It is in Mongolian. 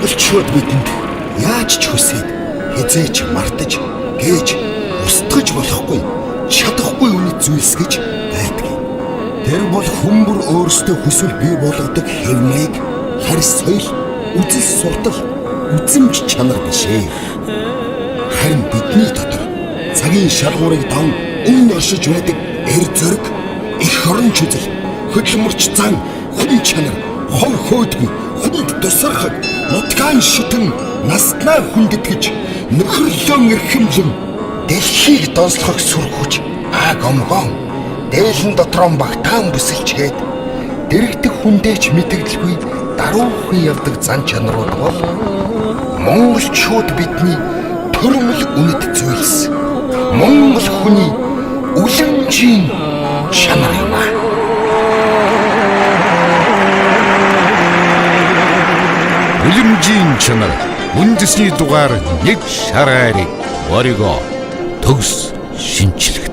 Монголчууд бидэнд яаж ч хүсээд хизээч мартаж гээж устгаж болохгүй чадахгүй үнэт зүйлс гэж байдаг. Тэр бол хүмүүр өөрсдөө хүсвэл бий болгодог хэв маяг, харь соёл, үзэл суртал, үзэмж чанар биш ээ. Харин бидний дотор цагийн шалгуурыг дан өмнө оршиж байдаг эр зориг, их орон чөзөл, хөдөлмөрч зан, хүн чанар, хов хөөдгөн, хүнд тусархаг, нутгаан шитэн, наснаа хүндэтгэж, нөхөрлөн эрхэмлэн, дэлхийг донслохог сүр хүч, аг омгон, дээлэн дотрон багтаан бүсэлчгээд, дэрэгдэх хүндээч мэдэгдэлгүй даруухан явдаг зан чанарууд бол монголчууд бидний төрөмөл үнэт зүйлс, монгол хүний үлэмжийн чанар юм аа. Үлэмжийн чанар үндэсний дугаар 1 шараарыг оригоо төгс шинчлэх